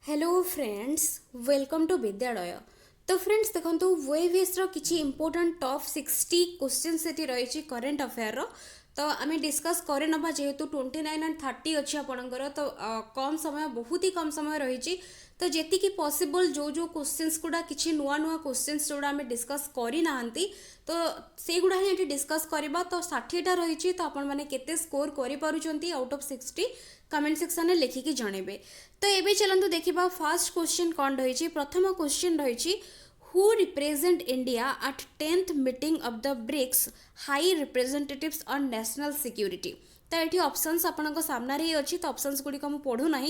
Hello friends welcome to विद्यालय। तो friends देखो वेभेस किसी इंपोर्टेंट टॉप 60 क्वेश्चन से रही करेन्ट अफेयर तो आम डिस्कस करे नवा जेहेतु 29 एंड 30 अच्छी आपणकर तो कम समय बहुत ही कम समय रही तो जी पॉसिबल जो जो क्वेश्चंस गुड़ा किसी नुआ नुआ क्वेश्चंस जोड़ा आम डिस्कस करना तो से गुड़ा ही डिस्कस करवा तो 60टा रही तो आपण मैंने केते स्कोर कर आउट ऑफ 60 कमेंट सेक्शन में लिखिकी जनइबे। तो ये चलते देखा फास्ट क्वेश्चन कौन रही। प्रथम क्वेश्चन रही who represent India at 10th meeting of the BRICS high representatives on national security. तो ये ऑप्शंस आपन सामने ही अच्छी तो ऑप्शंस गुड़िक मुझे पढ़ू ना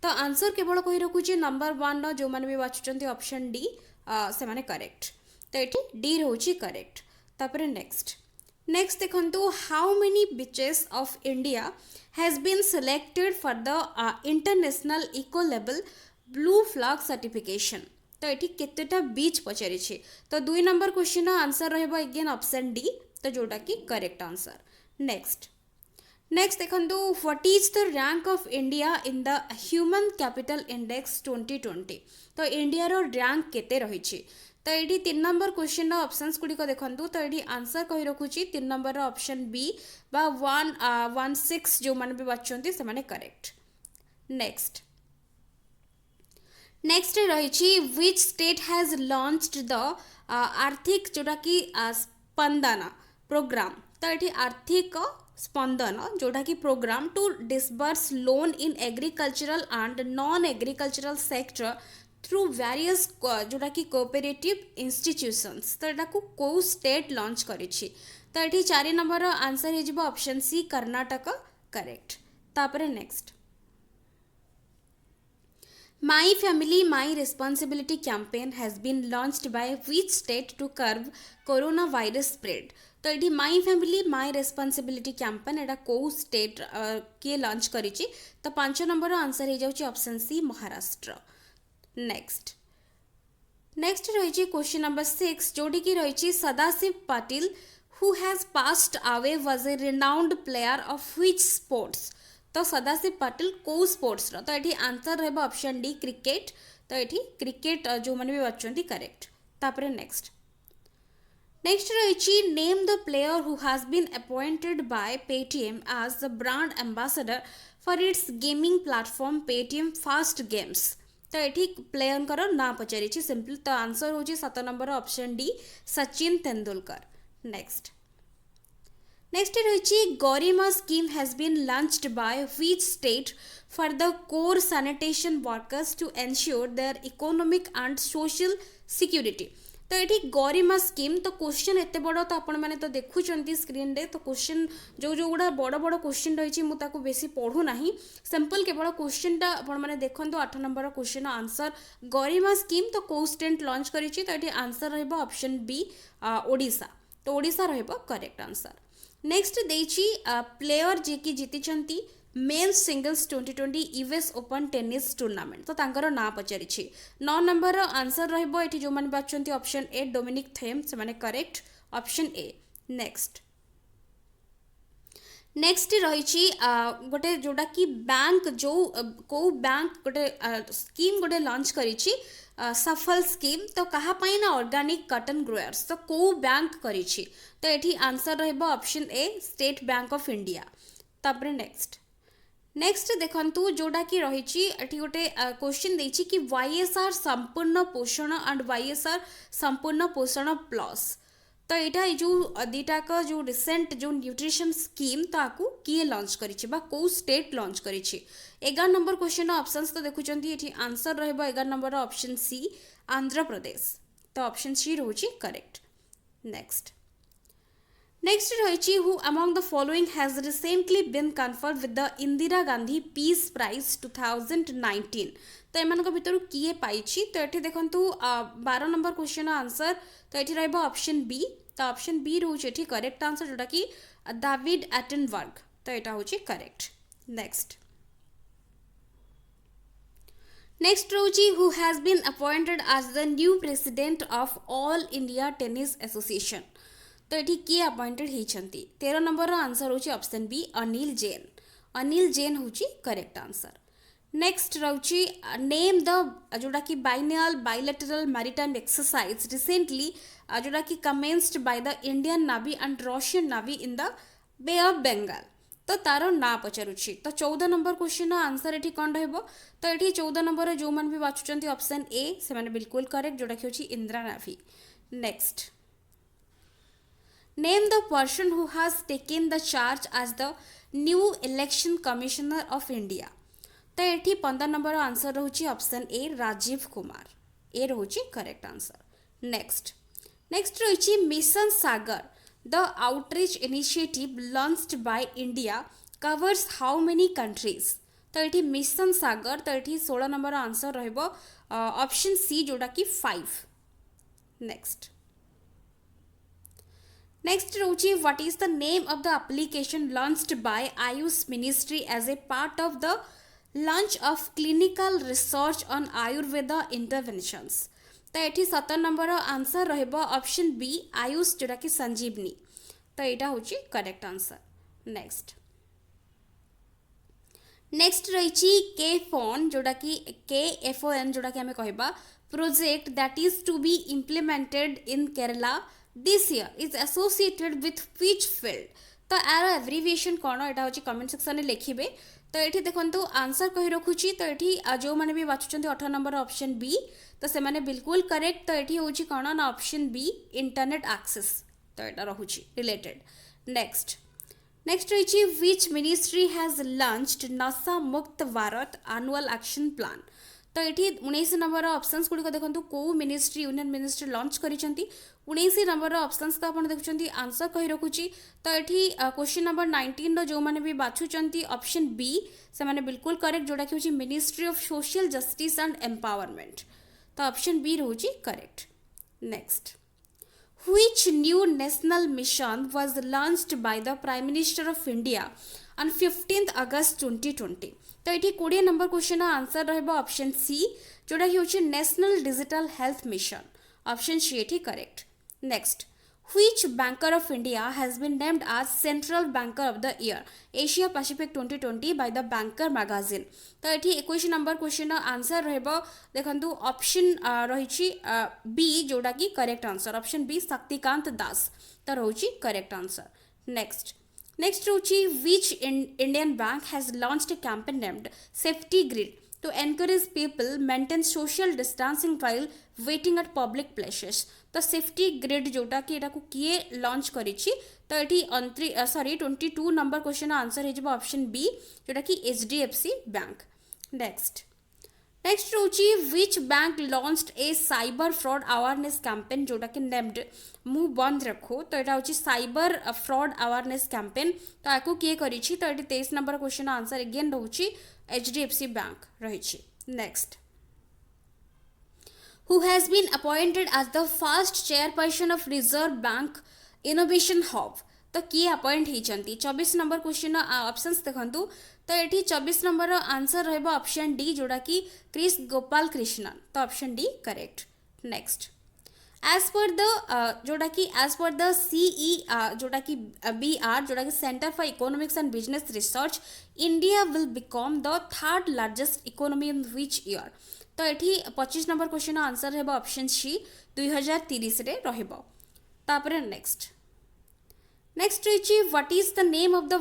तो आंसर केवल कही रखुच्छे नंबर 1 जो मैंने भी बाछुंट ऑप्शन डी से माने करेक्ट। तो ये डी रोचे करेक्ट। तापर नेक्स्ट देखो how many beaches of India has been selected for the international eco level blue flag certification। तो ये केतेटा बीच पचारि तो 2 नंबर क्वेश्चन आंसर रहबा अगेन ऑप्शन डी तो जोटा कि करेक्ट आंसर। नेक्स्ट देखो what is the rank of India in the human capital index 2020। तो India रो rank केते रही तो ये 3 नंबर क्वेश्चन ऑप्शंस गुड़िक देखो तो ये आंसर कही रखुच्छी 3 नंबर ऑप्शन बी बा 116 जो मैंने भी बाछुंट से माने करेक्ट। नेक्स्ट रही which state has launched the आर्थिक जोटा कि स्पंदना प्रोग्राम। तो ये आर्थिक स्पंदन जोटा कि program to disburse loan in agricultural and non agricultural sector through various जोटा कि कोऑपरेटिव इंस्टीट्यूशंस। तो यहाँ को स्टेट लॉन्च करी तो ये 4 नंबर आंसर हो ऑप्शन सी कर्नाटक करेक्ट। तापर next my family my responsibility campaign has been launched by which state to curb corona virus spread. तो ये my family my responsibility campaign एटा को स्टेट किए लॉन्च करी तो 5 नंबर आंसर हो जाउची ऑप्शन सी महाराष्ट्र। नेक्स्ट रही क्वेश्चन नंबर 6 जोटी की रही Sadashiv Patil who has passed away was a renowned player of which sports. तो सदाशिव पाटिल को स्पोर्ट्स तो ये आंसर रहा ऑप्शन डी क्रिकेट। तो ये क्रिकेट जो मैंने भी बाछुंट करेक्ट। तापर नेक्स्ट रही name the player who has been appointed by Paytm as the brand ambassador for its gaming platform Paytm fast games. तो ये प्लेयर ना पचारि सिंपल तो आंसर हो 7 number option D Sachin Tendulkar. Next रही Garima scheme has been launched by which state for the core sanitation workers to ensure their economic and social security. तो ये गरिमा scheme तो question एत बड़ तो आपण मैंने तो देखुंत स्क्रीन रे तो क्वेश्चन जो जो गुड़ा बड़ बड़ क्वेश्चन रही मुझे बेसी पढ़ू ना सिंपल केवल क्वेश्चन टा आपण मैंने देखो 8 नंबर क्वेश्चन आंसर गरिमा स्कीम तो को स्टेट लॉन्च करी तो ये आंसर रहा ऑप्शन बी ओडिशा। तो ओडिशा रहा करेक्ट आंसर। नेक्स्ट देछि प्लेयर जे कि जीति mains singles 2020 US open tennis tournament तो तांकर ना पचारि 9 नंबर आंसर रहिबो एठी जो माने बाछंती ऑप्शन ए डोमिनिक थेम से माने करेक्ट ऑप्शन ए। नेक्स्ट रही गोटे जोटा कि बैंक जो को बैंक गोटे स्कीम गोटे लॉन्च करी सफल स्कीम तो कहापाई ना ऑर्गेनिक कॉटन ग्रोअर्स तो को बैंक करी तो ये आंसर रहा option A state bank of India. तापर नेक्स्ट देखंतु जोटा कि रही गोटे क्वेश्चन देछि कि वाईएसआर संपूर्ण पोषण एंड वाईएसआर संपूर्ण पोषण प्लस। तो यहाँ जो दीटाक जो रिसेंट जो न्यूट्रिशन स्कीम तो आपको किए लॉन्च करी को स्टेट लॉन्च करी 11 नंबर क्वेश्चन ऑप्शंस तो देखुंत ये आंसर रहा 11 number option C Andhra Pradesh. तो ऑप्शन सी रोची करेक्ट। नेक्स्ट रही who among the following has recently been conferred with the Indira Gandhi peace prize 2019। तो एम भर किए पाई तो ये देखो 12 नंबर क्वेश्चन आंसर तो ये रहा ऑप्शन बी। तो ऑप्शन बी रोचे करेक्ट आंसर जोटा कि डेविड एटनबर्ग। तो यहाँ हूँ करेक्ट। नेक्स्ट रोची who has been appointed as the new president of All India Tennis Association. तो ये किए अपॉइंटेड होती 13 नंबर आंसर हूँ ऑप्शन बी अनिल जैन। अनिल जैन हूँ करेक्ट आंसर। नेक्स्ट रोची नेम द जोटा कि biennial bilateral maritime exercise recently जोटा कि commenced by the Indian Navi and Russian navy in the bay of Bengal तो तार ना पचारुछि तो 14 नंबर क्वेश्चन आंसर एठी कौन रहबो तो एठी 14 नंबर जो मन भी बाछुचंती ऑप्शन ए से माने बिल्कुल करेक्ट जोटा कि होछि Indra navy next name the person who has taken the charge as the new election commissioner of India तो ये 15 नंबर आंसर रोचे option A Rajiv Kumar A रोचे करेक्ट आंसर नेक्स्ट नेक्स्ट रही mission Sagar the outreach initiative launched by India covers how many countries तो ये mission Sagar तो ये 16 number answer रहिबो ऑप्शन सी जोटा कि 5 नेक्स्ट नेक्स्ट रोची what is the name of the application launched by Ayush ministry as a part of the launch of clinical research on Ayurveda interventions तो ये 17 नंबर आंसर रहिबो ऑप्शन बी आयुष जोटा कि संजीवनी तो यहाँ हूँ करेक्ट आंसर नेक्स्ट नेक्स्ट रही के फोन जोटा कि KFON जोटा कि आम कहबा project that is to be implemented in Kerala this year is associated with which field तो यार एब्रिविएशन कौन यहाँ हूँ कमेंट सेक्शन में लिखिए तो ये देखो आंसर कही रखुची तो ये जो मैंने भी बाछुंट 18 नंबर ऑप्शन बी तो से माने बिल्कुल करेक्ट तो ये हूँ कौन ना ऑप्शन बी इंटरनेट एक्सेस तो यहाँ रोचे रिलेटेड नेक्स्ट नेक्स्ट रही व्हिच मिनिस्ट्री हैज लॉन्च्ड नशा मुक्त भारत एनुअल एक्शन प्लान तो ये 19 नंबर ऑप्शंस गुड़िक देखो कौ मिनिस्ट्री यूनियन मिनिस्ट्री लॉन्च करिसेंती 19 नंबर ऑप्शंस तो आप देखुं आंसर कही रखुची तो ये क्वेश्चन नंबर 19 जो मैंने भी बाछुंट ऑप्शन बी से माने बिल्कुल करेक्ट जोटा कि ministry of social justice and empowerment तो ऑप्शन बी रोची correct next Which new national mission was launched by the Prime Minister of India on 15th August 2020 तो ये 20 नंबर क्वेश्चन आंसर रहिबो ऑप्शन सी जोटा कि होची national digital health mission option C एठी correct next Which banker of India has been named as Central Banker of the Year Asia Pacific 2020 by the Banker magazine तो ये 21 number question answer रहबो देखंतु option रही B जोटा कि correct answer option B Shaktikanta Das तो रही करेक्ट आंसर नेक्स्ट नेक्स्ट रही which Indian bank has launched a campaign named Safety Grid to encourage people maintain social distancing while waiting at public places तो safety grid जोटा कि एटा को किए launch करिछि तो ये 22 नंबर क्वेश्चन आंसर हो option B जोटा कि HDFC बैंक नेक्स्ट नेक्स्ट रोची which bank launched a cyber fraud awareness campaign जोटा कि नेम्ड मुंह बंद रखो तो यहाँ हूँ साइबर फ्रॉड अवेयरनेस कैंपेन तो आपको किए करिछि तो ये 23 नंबर क्वेश्चन आंसर अगेन रोची HDFC बैंक रही next who has been appointed as the first chairperson of Reserve Bank Innovation Hub तो किए अपॉइंट होती 24 नंबर क्वेश्चन ऑप्शंस देखंतु तो ये 24 नंबर आंसर रहबो ऑप्शन डी जोटा कि क्रिस गोपाल कृष्णन तो option D correct next as per the जोटा कि एज पर द CE जोटा कि BR जोटा कि centre for economics and business research India will become the third largest economy in which year तो ये 25 नंबर क्वेश्चन आंसर है option C 2030 रे रहिबो तापरे नेक्स्ट नेक्स्ट रही what is the name of the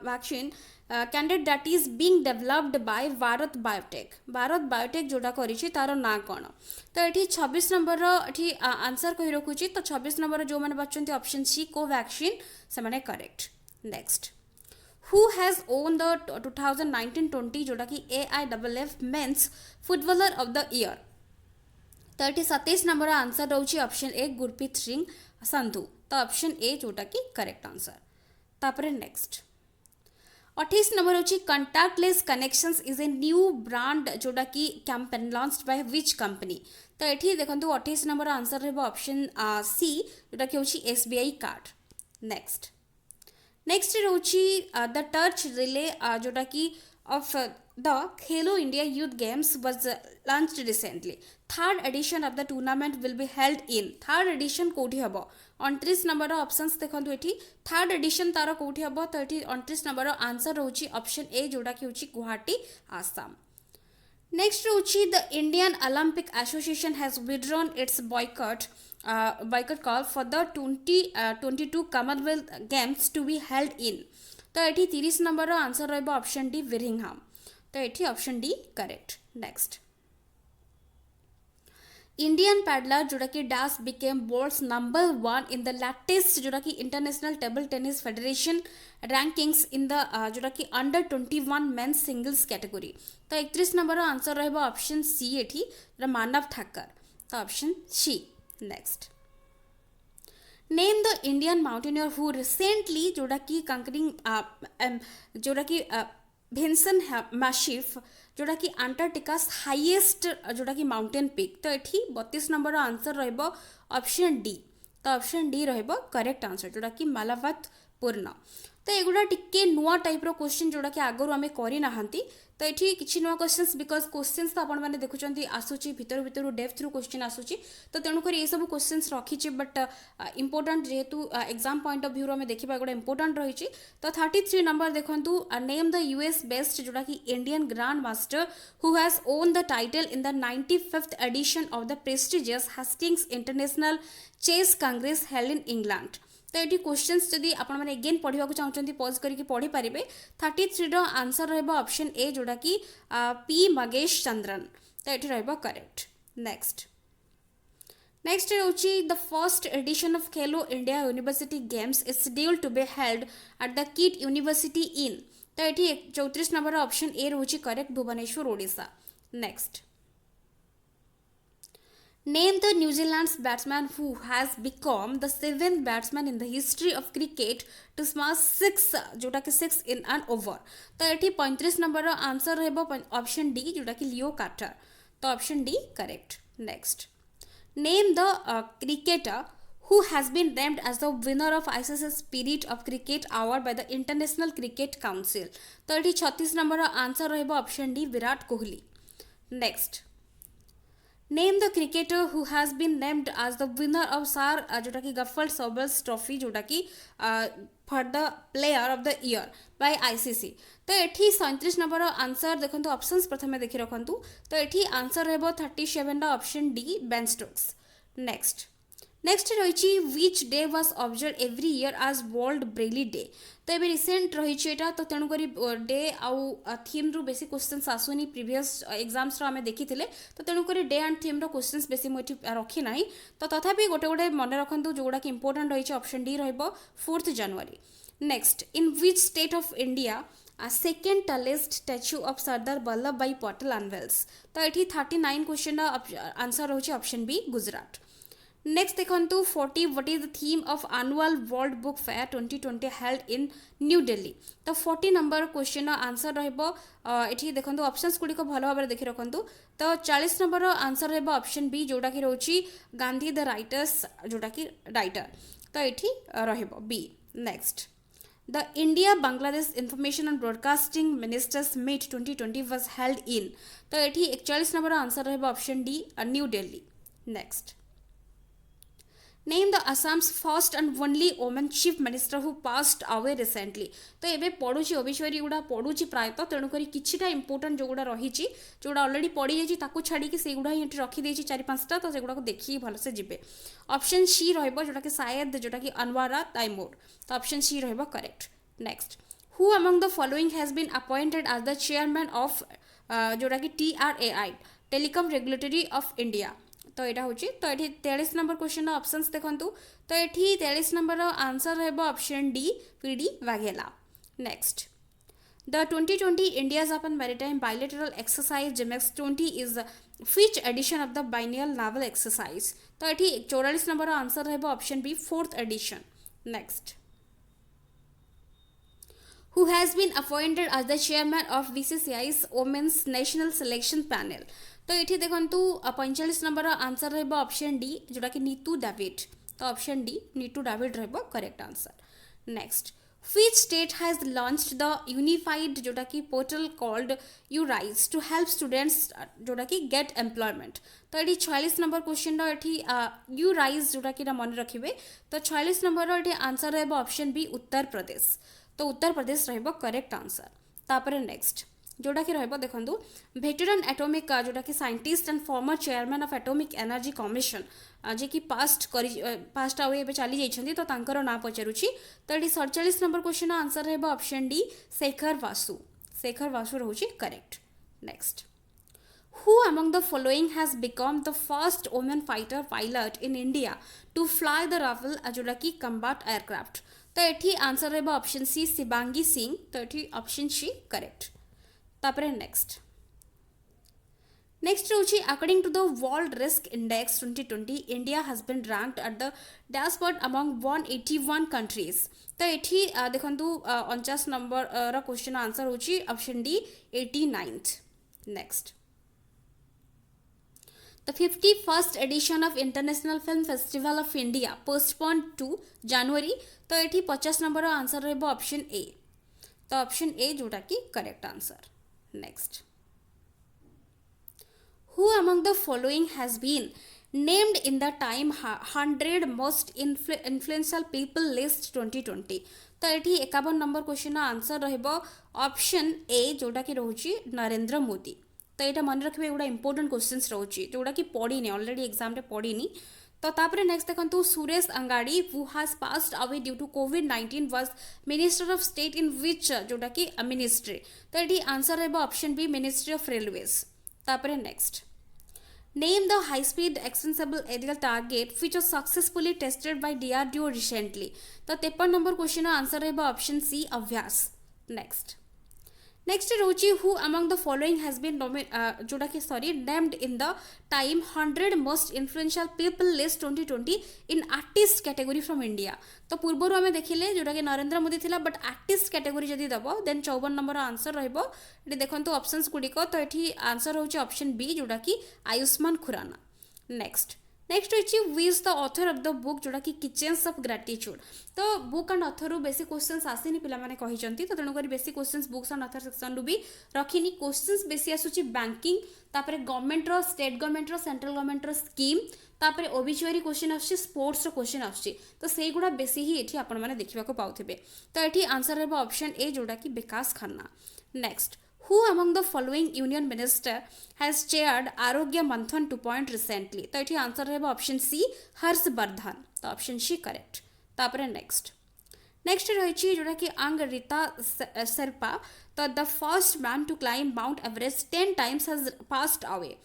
vaccine candidate that is being developed by Bharat biotech जोटा करिछि तार ना कौन तो ये 26 नंबर ये आंसर कही रखुची तो 26 नंबर जो मैंने बच्चों ऑप्शन सी कोवैक्सीन से मैंने correct next who has won the 2019-20 जोटा कि AIFF men's footballer of the year तो ये 27 नंबर आंसर रोची ऑप्शन ए गुरप्रीत सिंह संधू तो ऑप्शन ए जोटा कि करेक्ट आंसर तापरे नेक्स्ट 28 नंबर होची contactless connections is a new brand जोटा कि campaign launched by which company तो ये देखंतु 28 नंबर आंसर रहबो ऑप्शन सी जोटा कि होची SBI card next next रोची the touch relay जोटा कि of the Khelo India youth games was launched recently third edition of the tournament will be held in third edition कोठी हबो 29 number options देखंतु एठी third edition तार कोठी हबो तो एठी 29 नंबर आंसर रोची ऑप्शन ए जोटा कि होची Guwahati Assam Next Ruchi, the Indian Olympic Association has withdrawn its boycott call for the 2022 Commonwealth Games to be held in. तो ये 30 नंबर आंसर रहा ऑप्शन डी विरिंगहाम. तो ये option D correct. Next Indian paddler जोटा कि dash became world's number 1 in the latest जोटा कि international table tennis federation rankings in the जोटा कि अंडर 21 मेन्स सिंगल्स कैटेगरी. तो 31 नंबर आंसर रहा ऑप्शन सी एठी मानव ठाकर. तो option C. Next name the Indian mountaineer who recently जोटा कि कंकरिंग जोटा कि भिन्सन माशिफ जोटा कि अंटार्कटिकास हाईएस्ट जोटा कि माउंटेन पीक. तो ये 32 नंबर आंसर रहिबो ऑप्शन डी. तो ऑप्शन डी रहिबो करेक्ट आंसर जोटा कि मालावत पूर्ण. तो एगुड़ा टिके नुआ टाइप क्वेश्चन जोटा कि आगु आम करना. तो ये किसी नुआ क्वेश्चंस बिकज क्वेश्चंस तो आपण मैंने देखुं आसूची भितर भितर डेप्थ रु क्वेश्चन आसूची. तो तेणुकर ये सब क्वेश्चंस रखी बट इंपोर्टेंट जेहेतु एग्जाम पॉइंट ऑफ व्यू आम देखा गोटे इंपोर्टेंट रही. तो 33 नंबर देखु नेम द यूएस बेस्ट जोटा कि Indian grand master who has won the title in the 95th edition of the prestigious Hastings international chess congress held in England. तो ये क्वेश्चंस जदि आपण मैंने अगेन पढ़ा चाहते पॉज करके पढ़ी पारे. 33 आंसर रहा ऑप्शन ए जोटा कि पी मगेश चंद्रन. तो ये रहा करेक्ट. नेक्स्ट होची the first edition of Khelo India university games is scheduled to be held at the KIIT university in. तो ये 34 नंबर ऑप्शन ए रोची correct Bhubaneswar Odisha. Next Name the New Zealand's batsman who has become the 7th batsman in the history of cricket to smash 6 जोटा कि 6 in an over. तो ये 35 number answer रहा option D जोटा कि लियो कार्टर. तो option D correct. Next name the cricketer who has been named as the winner of ICC Spirit of Cricket Award by the International Cricket Council. तो ये 36 number answer रहा option D Virat Kohli. Next name the cricketer who has been named as the winner of Sir जोटा कि Garfield Sobers trophy जोटा कि for the player of the year by ICC. तो ये 37 number answer देखो ऑप्शंस प्रथम देखी रखु. तो ये आंसर रहा 37 option D Ben Stokes. Next रही which day was observed every year as World Braille Day. तो ये रिसेंट रही तो तेणुक डे आउ थीम रु बेसी क्वेश्चंस आसुनी प्रीवियस एग्जाम्स आम देखी. तो तेणुक डे एंड थीम क्वेश्चंस बेसी मुझे रखी ना. तो तथापि गोटे गोटे मन रखु जोगुड़ा कि इंपोर्टेंट रही ऑप्शन डी रहा 4th जनवरी. Next in which state of India second tallest statue of Sardar Vallabh Bhai Patel unveils. तो ये 39 क्वेश्चन आंसर रोचे ऑप्शन बी गुजरात. नेक्स्ट देखो 40 what is the theme of annual world book fair 2020 held in New Delhi. तो 40 number question answer रही देखो options गुड़िक भल भाव देखी रखु. तो 40 नंबर आंसर रहा ऑप्शन बी जोटा कि रोची गांधी द राइटर्स जोटा कि राइटर. तो ये रहा B. Next the India Bangladesh information and broadcasting ministers meet 2020 was held in. तो ये 41 नंबर आंसर रहा option D New Delhi. Next name the Assam's first and only women chief minister who passed away recently. तो ये पढ़ुची ओबिश्वरी गुड़ा पढ़ुची प्रायतः तेणुक किछिटा important जोगुड़ा रही जोड़ा already पड़ी जाती छाड़ी से गुड़ा ही रखीदे 4-5टा. तो सेगुड़ा देखिए भलसे जी. ऑप्शन सी रोटा कि शायद जोटा कि अनवारा तैमूर. तो ऑप्शन सी रहा correct. Next who among the following has been appointed as the chairman of जोटा कि TRAI telecom regulatory of India. तो यहाँ हूँ. तो ये 43 नंबर क्वेश्चन ऑप्शंस देखु. तो ये 43 नंबर आंसर रहा option D PD Vaghela. Next the 2020 India Japan maritime bilateral exercise JMEX 20 is which edition of the biennial naval exercise. तो ये 44 नंबर आंसर रहा option B 4th edition. Next who has been appointed as the chairman of BCCI's Women's National Selection Panel. तो ये देखो 45 number answer रहा option D जोटा कि Neetu David. तो ऑप्शन डी नीतू डेविड रहा correct answer. Next which state has launched the unified जोटा कि portal called uRise to help students जोटा कि गेट एम्प्लॉयमेंट. तो ये 46 नंबर क्वेश्चन यूराइज जोटा कि मन रखिए. तो 46 नंबर ये आंसर रहा ऑप्शन बी उत्तर प्रदेश. तो उत्तर प्रदेश रहा करेक्ट आंसर. तापर नेक्स्ट जोटा कि रहिबो देखंतु वेटरन एटॉमिक जोटा कि scientist and former chairman of atomic energy commission जे कि पास्ट आउ एबे चली जाइछन्ती तो तांकर ना पचारुछि तो एटी 47 नंबर क्वेश्चन आंसर रहबो ऑप्शन डी शेखर वासु रहउछि correct next Who among the following has become the first woman fighter pilot in India to fly the Rafale Ajulaki combat aircraft? तो एठी आंसर रहबो ऑप्शन सी शिबांगी सिंह तो एठी ऑप्शन सी करेक्ट तापरे next रहउछि according to the world risk index 2020 India has been ranked at the dashboard among 181 countries तो एठी देखंतु 49 नंबर रा क्वेश्चन आंसर होछि option D 89th next The 51st edition of International Film Festival of India postponed to January तो एठी 50 number answer रहबो option A तो option A जोटा कि correct answer next Who among the following has been named in the Time 100 most influential people list 2020 तो एठी 51 number question answer रहबो option A जोटा कि रहउची नरेंद्र मोदी तो यहाँ मन रखिए एगुड़ा इंपोर्टेंट क्वेश्चंस रोचे जोटा कि पढ़ी ऑलरेडी एग्जाम रे पढ़ी तो तापरे नेक्स्ट देखो Suresh Angadi who has passed away due to कोविड-19 was minister of state in which जोटा कि मिनिस्ट्री तो ये आंसर रहबो option B ministry of railways तापरे next name the high speed extensible aerial target which was successfully tested by DRDO recently तो 53 number question answer रहबो option C Abhyas next रोची who among the following has been जोटा कि named in the time 100 most influential people list 2020 in artist category from India तो पूर्वर आम देखिले जोटा कि नरेंद्र मोदी थिला बट आर्टिस्ट कैटेगरी जदि दब देन 54 नंबर आंसर रहबो ये देखंतु ऑप्शंस गुडिको तो एठी आंसर होची ऑप्शन बी जोटा कि आयुष्मान खुराना नेक्स्ट होची विज the author of the book जोटा कि किचन्स ऑफ ग्रेटिट्यूड तो बुक एंड ऑथर रु बेसी क्वेश्चंस आसीनी पिला माने कहिसंती तो तेणु करी बेसी questions books and author section रु भी रखिनी क्वेश्चंस बेसी आसुची बैंकिंग तापरे गवर्नमेंट रो स्टेट गवर्नमेंट रो सेंट्रल गवर्नमेंट रो स्कीम तापरे ओबिचुअरी क्वेश्चन आसुची स्पोर्ट्स रो क्वेश्चन आसुची तो सेई गुडा बेसी ही एठी आपण माने देखिबा को पाउथिबे तो एठी आंसर रहबो ऑप्शन ए जोटा कि Vikas Khanna next Who among the following union minister has chaired Arogya Manthan 2 recently? तो ये आंसर रहेगा ऑप्शन सी हर्षवर्धन तो ऑप्शन सी करेक्ट तापरे नेक्स्ट रही जोटा कि अंग रीता शेर्पा तो the first man to climb mount Everest 10 times has passed away.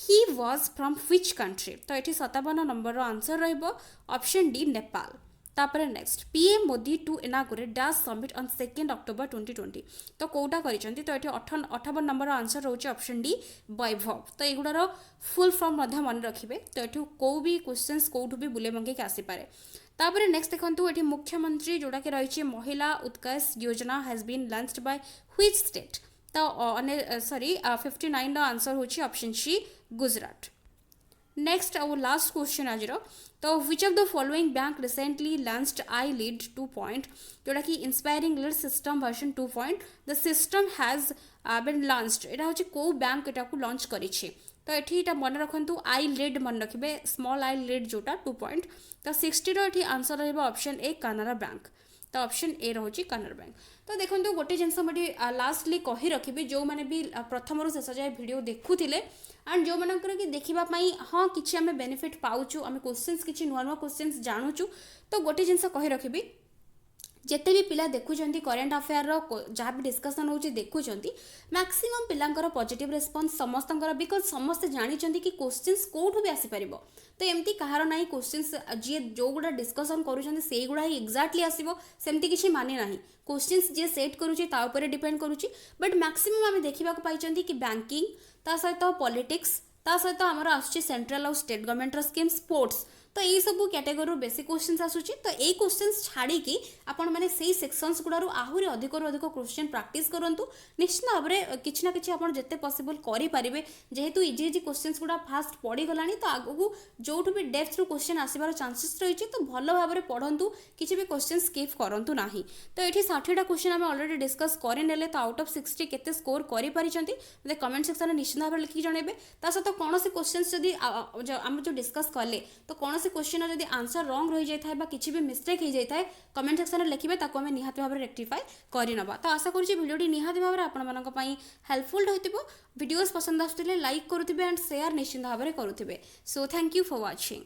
He was from which country? तो ये 57 नंबर आंसर रहेगा ऑप्शन डी नेपाल तापरे next PM Modi to inaugurate dash summit on 2 October 2020 तो कोटा करिसेंती तो ये 58 नंबर आंसर रोचे ऑप्शन डी वैभव तो एगुड़ार फुल फॉर्म मन रखिए तो ये कौ भी क्वेश्चंस कौटू भी बुले मंगे आसी पारे तापरे नेक्स्ट देखंतु ये मुख्यमंत्री जोटा कि रही Mahila Utkarsh Yojana has been launched by which state तो 59 आंसर होची option C Gujarat next our last question आज तो which of the following bank recently launched I lead 2 जोटा कि inspiring lead system version 2 the system has been launched एटा होची को bank एटा को लॉन्च करिछि तो एठी मन रखंतु आई लीड मन रखिबे स्मॉल आई लीड जोटा 2 तो 60 रो एठी आंसर रहबा ऑप्शन ए कनारा बैंक तो ऑप्शन ए रोची कनारा बैंक तो देखो गोटे जिनस मुझे लास्टली कही रखी जो मैंने भी प्रथम रू शेष जाए वीडियो देखुले एंड जो मनकर कि देखापी हाँ कि आम बेनिफिट पाचु आम क्वेश्चंस किसी नुआ नुआ क्वेश्चंस जानूचु तो गोटे जिनस कही रखी जिते भी पिला देखुं करेन्ट अफेयर जहाँ भी डिस्कसन हो देखुं मैक्सिमम पिलांकर पॉजिटिव रेस्पॉन्स समस्त बिकज समस्ते जानी कि क्वेश्चंस कौटू भी आसीपर तो एमती कहार ना क्वेश्चंस जी जो गुड़ा डिस्कसन करूँ गुड़ा ही एक्जाक्टली आसो सेमती किसी माने ना क्वेश्चंस जी सेट करुच्चे डिपेंड करुच्ची बट मैक्सिमम आम देखा पाई कि बैंकिंग ता सहित पॉलिटिक्स ता सहित आमर आसुची सेंट्रल और स्टेट गवर्नमेंट स्कीम स्पोर्ट्स तो यही सब कैटेगोरी बेसी क्वेश्चंस आसूची तो यही क्वेश्चंस छाड़ी आपण मैंने से सेक्शंस गुड़ारू आहरी अधिक क्वेश्चन प्रैक्टिस करंतु निश्चित भाव में किसी ना कि जिते पॉसिबल करें जेहेतु इजी इजी क्वेश्चंस गुड़ा फास्ट पड़ी गलानी तो आगू जो भी डेप्थ रू क्वेश्चन आसबार चांसेस रही तो भल भाव में पढ़ंतु किसी भी क्वेश्चन स्किप करंतु नाही तो ये 60टा क्वेश्चन आम ऑलरेडी डिस्कस करने तो आउट ऑफ 60 केते स्कोर करें मतलब कमेंट सेक्शन में निश्चित भाव में लिखिक जनइबे ता सहित कौन क्वेश्चन जदि आम जो डिस्कस कले तो कौन कौन क्वेश्चन जब आंसर रॉन्ग रही जाए बा किसी भी मिस्टेक हो जाए कमेंट सेक्शन में लिखिए ताको आम निहाती भाव में रेक्टिफाई करनवा। तो आशा करुँच भिडियोटी निहाती भाव में आपंपाई हेल्पफुल हो वीडियोस पसंद आसुले लाइक करुवे एंड शेयर निश्चिंत भाव में करुवे। So thank you for watching.